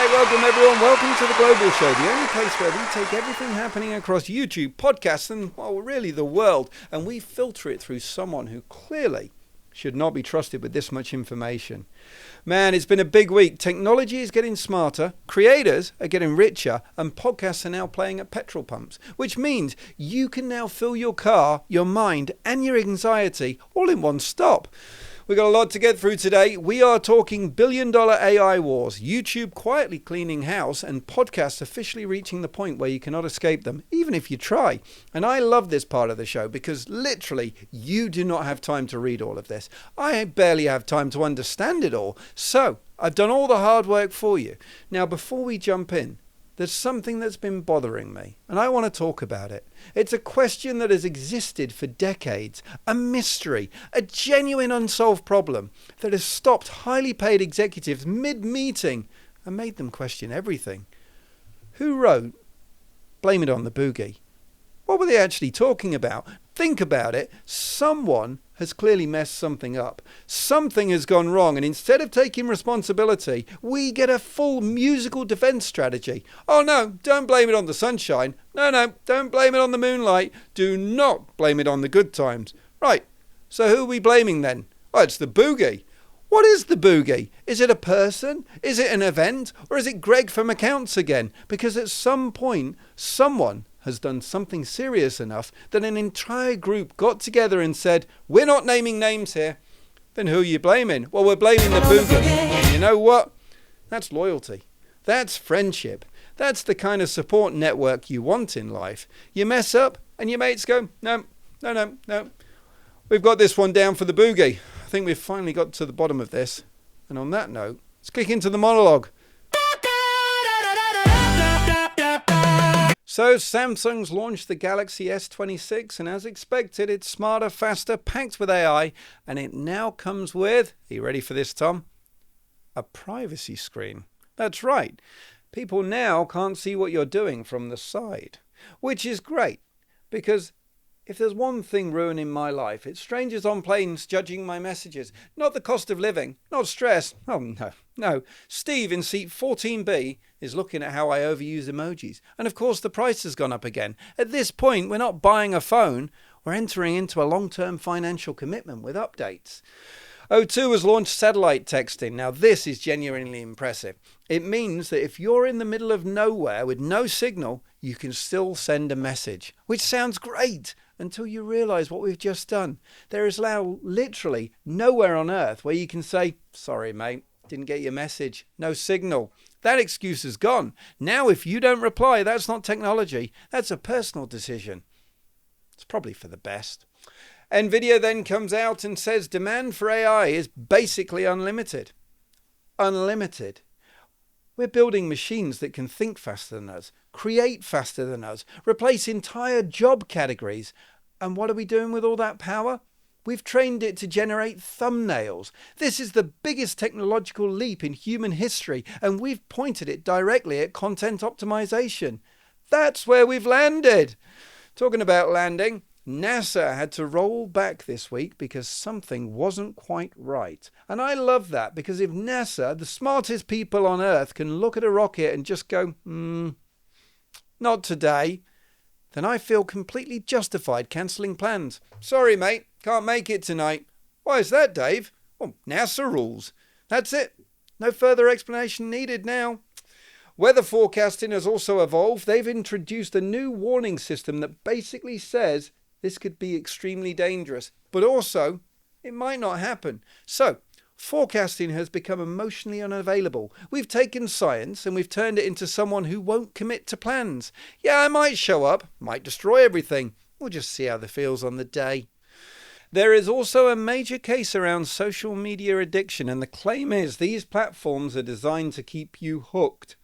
right, welcome everyone. Welcome to The Global Show, the only place where we take everything happening across YouTube, podcasts, and, well, really the world, and we filter it through someone who clearly should not be trusted with this much information. Man, it's been a big week. Technology is getting smarter, creators are getting richer, and podcasts are now playing at petrol pumps, which means you can now fill your car, your mind, and your anxiety all in one stop. We've got a lot to get through today. We are talking billion-dollar AI wars, YouTube quietly cleaning house, and podcasts officially reaching the point where you cannot escape them, even if you try. And I love this part of the show because literally you do not have time to read all of this. I barely have time to understand it all. So I've done all the hard work for you. Now, before we jump in, there's something that's been bothering me, and I want to talk about it. It's a question that has existed for decades, a mystery, a genuine unsolved problem that has stopped highly paid executives mid-meeting and made them question everything. Who wrote "Blame It on the Boogie"? What were they actually talking about? Think about it. Someone has clearly messed something up. Something has gone wrong, and instead of taking responsibility, we get a full musical defense strategy. Oh no, don't blame it on the sunshine. No, don't blame it on the moonlight. Do not blame it on the good times. Right, so who are we blaming then? Oh, it's the boogie. What is the boogie? Is it a person? Is it an event? Or is it Greg from accounts again? Because at some point, someone has done something serious enough that an entire group got together and said, we're not naming names here. Then who are you blaming? Well, we're blaming the boogie. And you know what? That's loyalty. That's friendship. That's the kind of support network you want in life. You mess up and your mates go, no. We've got this one down for the boogie. I think we've finally got to the bottom of this. And on that note, let's kick into the monologue. So Samsung's launched the Galaxy S26, and as expected, it's smarter, faster, packed with AI, and it now comes with, are you ready for this, Tom? A privacy screen. That's right. People now can't see what you're doing from the side, which is great, because if there's one thing ruining my life, it's strangers on planes judging my messages. Not the cost of living, not stress. Oh, no. Steve in seat 14B is looking at how I overuse emojis. And of course, the price has gone up again. At this point, we're not buying a phone. We're entering into a long-term financial commitment with updates. O2 has launched satellite texting. Now, this is genuinely impressive. It means that if you're in the middle of nowhere with no signal, you can still send a message, which sounds great until you realize what we've just done. There is now literally nowhere on earth where you can say, sorry, mate, didn't get your message, no signal. That excuse is gone. Now, if you don't reply, that's not technology. That's a personal decision. It's probably for the best. NVIDIA then comes out and says demand for AI is basically unlimited. Unlimited. We're building machines that can think faster than us, create faster than us, replace entire job categories. And what are we doing with all that power? We've trained it to generate thumbnails. This is the biggest technological leap in human history, and we've pointed it directly at content optimization. That's where we've landed. Talking about landing, NASA had to roll back this week because something wasn't quite right. And I love that, because if NASA, the smartest people on Earth, can look at a rocket and just go, not today, then I feel completely justified cancelling plans. Sorry, mate, can't make it tonight. Why is that, Dave? Well, NASA rules. That's it. No further explanation needed now. Weather forecasting has also evolved. They've introduced a new warning system that basically says this could be extremely dangerous, but also it might not happen. So, forecasting has become emotionally unavailable. We've taken science and we've turned it into someone who won't commit to plans. Yeah, I might show up, might destroy everything. We'll just see how it feels on the day. There is also a major case around social media addiction, and the claim is these platforms are designed to keep you hooked.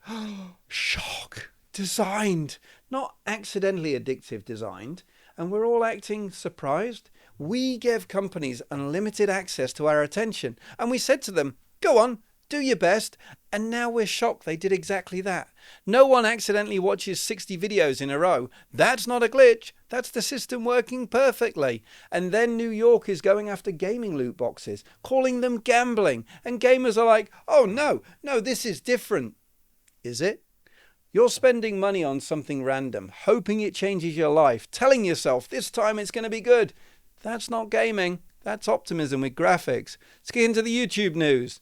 Shock. Designed. Not accidentally addictive designed. And we're all acting surprised. We gave companies unlimited access to our attention, and we said to them, go on, do your best. And now we're shocked they did exactly that. No one accidentally watches 60 videos in a row. That's not a glitch. That's the system working perfectly. And then New York is going after gaming loot boxes, calling them gambling. And gamers are like, oh no, this is different. Is it? You're spending money on something random, hoping it changes your life, telling yourself this time it's going to be good. That's not gaming. That's optimism with graphics. Let's get into the YouTube news.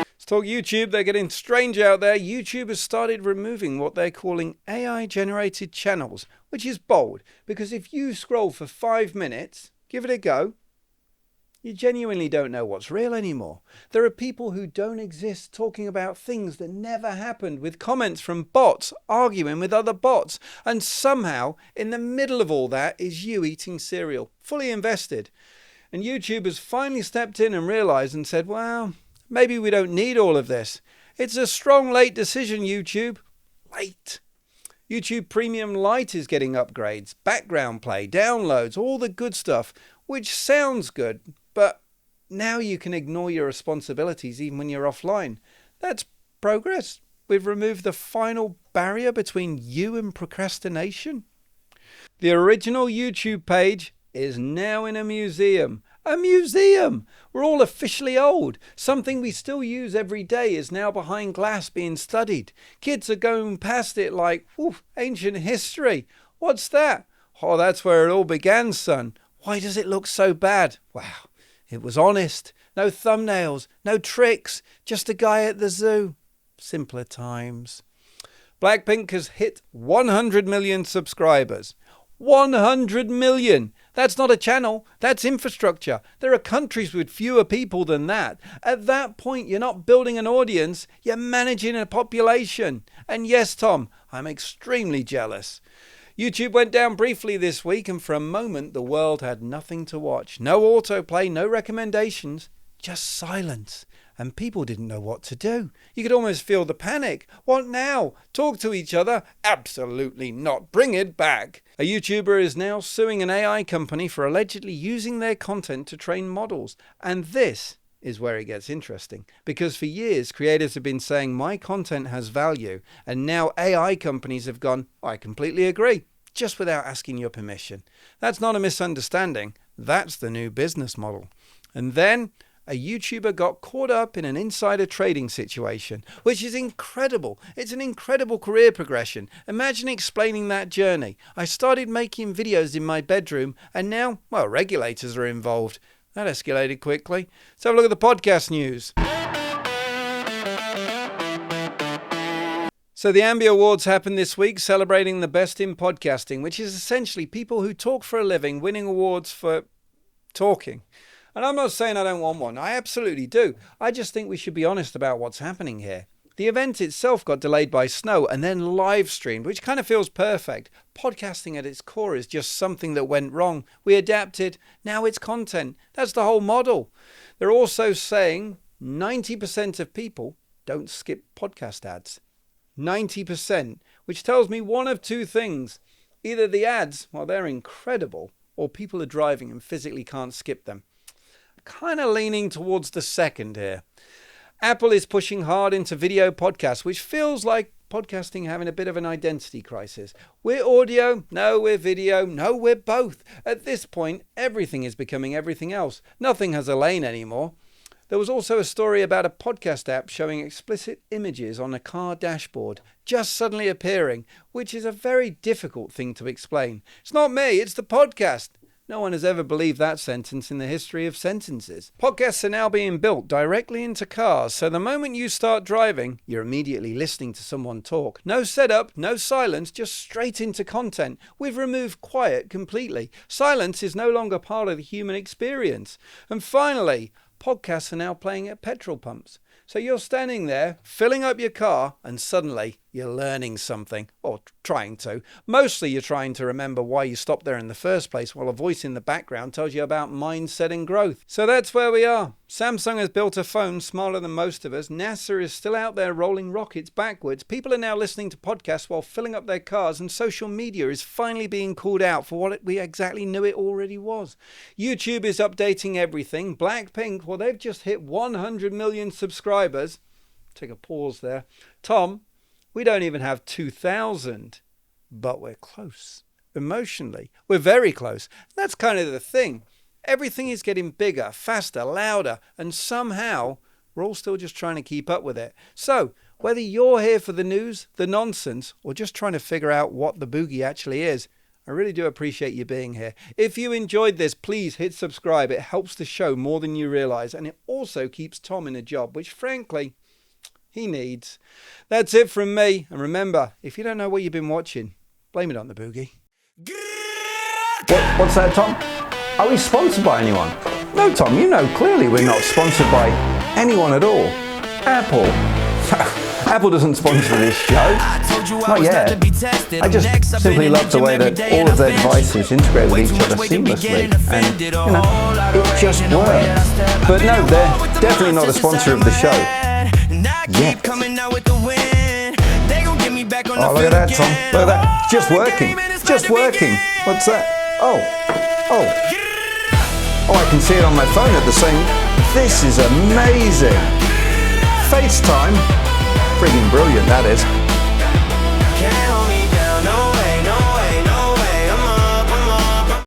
Let's talk YouTube. They're getting strange out there. YouTube has started removing what they're calling AI-generated channels, which is bold, because if you scroll for 5 minutes, give it a go, you genuinely don't know what's real anymore. There are people who don't exist talking about things that never happened, with comments from bots arguing with other bots. And somehow, in the middle of all that, is you eating cereal, fully invested. And YouTube has finally stepped in and realized and said, well, maybe we don't need all of this. It's a strong late decision, YouTube. Late. YouTube Premium Lite is getting upgrades, background play, downloads, all the good stuff, which sounds good. But now you can ignore your responsibilities even when you're offline. That's progress. We've removed the final barrier between you and procrastination. The original YouTube page is now in a museum. A museum! We're all officially old. Something we still use every day is now behind glass being studied. Kids are going past it like, ancient history. What's that? Oh, that's where it all began, son. Why does it look so bad? Wow. It was honest. No thumbnails, no tricks, just a guy at the zoo. Simpler times. Blackpink has hit 100 million subscribers. 100 million! That's not a channel, that's infrastructure. There are countries with fewer people than that. At that point, you're not building an audience, you're managing a population. And yes, Tom, I'm extremely jealous. YouTube went down briefly this week, and for a moment the world had nothing to watch. No autoplay, no recommendations, just silence. And people didn't know what to do. You could almost feel the panic. What now? Talk to each other? Absolutely not. Bring it back. A YouTuber is now suing an AI company for allegedly using their content to train models. And this is where it gets interesting, because for years creators have been saying my content has value, and now AI companies have gone, I completely agree, just without asking your permission. That's not a misunderstanding, that's the new business model. And then a YouTuber got caught up in an insider trading situation, which is incredible. It's an incredible career progression. Imagine explaining that journey. I started making videos in my bedroom, and now, well, regulators are involved. That escalated quickly. Let's have a look at the podcast news. So the Ambie Awards happened this week, celebrating the best in podcasting, which is essentially people who talk for a living winning awards for talking. And I'm not saying I don't want one. I absolutely do. I just think we should be honest about what's happening here. The event itself got delayed by snow and then live streamed, which kind of feels perfect. Podcasting at its core is just something that went wrong. We adapted. Now it's content. That's the whole model. They're also saying 90% of people don't skip podcast ads. 90%, which tells me one of two things. Either the ads, well, they're incredible, or people are driving and physically can't skip them. Kind of leaning towards the second here. Apple is pushing hard into video podcasts, which feels like podcasting having a bit of an identity crisis. We're audio, no, we're video, no, we're both. At this point, everything is becoming everything else. Nothing has a lane anymore. There was also a story about a podcast app showing explicit images on a car dashboard, just suddenly appearing, which is a very difficult thing to explain. It's not me, it's the podcast. No one has ever believed that sentence in the history of sentences. Podcasts are now being built directly into cars, so the moment you start driving, you're immediately listening to someone talk. No setup, no silence, just straight into content. We've removed quiet completely. Silence is no longer part of the human experience. And finally, podcasts are now playing at petrol pumps. So you're standing there, filling up your car, and suddenly you're learning something, or trying to. Mostly you're trying to remember why you stopped there in the first place, while a voice in the background tells you about mindset and growth. So that's where we are. Samsung has built a phone smaller than most of us. NASA is still out there rolling rockets backwards. People are now listening to podcasts while filling up their cars, and social media is finally being called out for what we exactly knew it already was. YouTube is updating everything. Blackpink, well, they've just hit 100 million subscribers. Take a pause there. Tom, we don't even have 2,000, but we're close. Emotionally, we're very close. That's kind of the thing. Everything is getting bigger, faster, louder, and somehow We're all still just trying to keep up with it. So, whether you're here for the news, the nonsense, or just trying to figure out what the boogie actually is, I really do appreciate you being here. If you enjoyed this, please hit subscribe. It helps the show more than you realize, and it also keeps Tom in a job, which frankly, he needs. That's it from me. And remember, if you don't know what you've been watching, blame it on the boogie. What's that, Tom? Are we sponsored by anyone? No, Tom, you know clearly we're not sponsored by anyone at all. Apple. Apple doesn't sponsor this show. Not yet. I just simply love the way that all of their devices integrate with each other seamlessly. And, you know, it just works. But no, they're definitely not a sponsor of the show. Yet. Oh, look at that, Tom. Look at that. It's just working. It's just working. What's that? Oh. Oh, I can see it on my phone at the same. This is amazing. FaceTime. Friggin' brilliant, that is.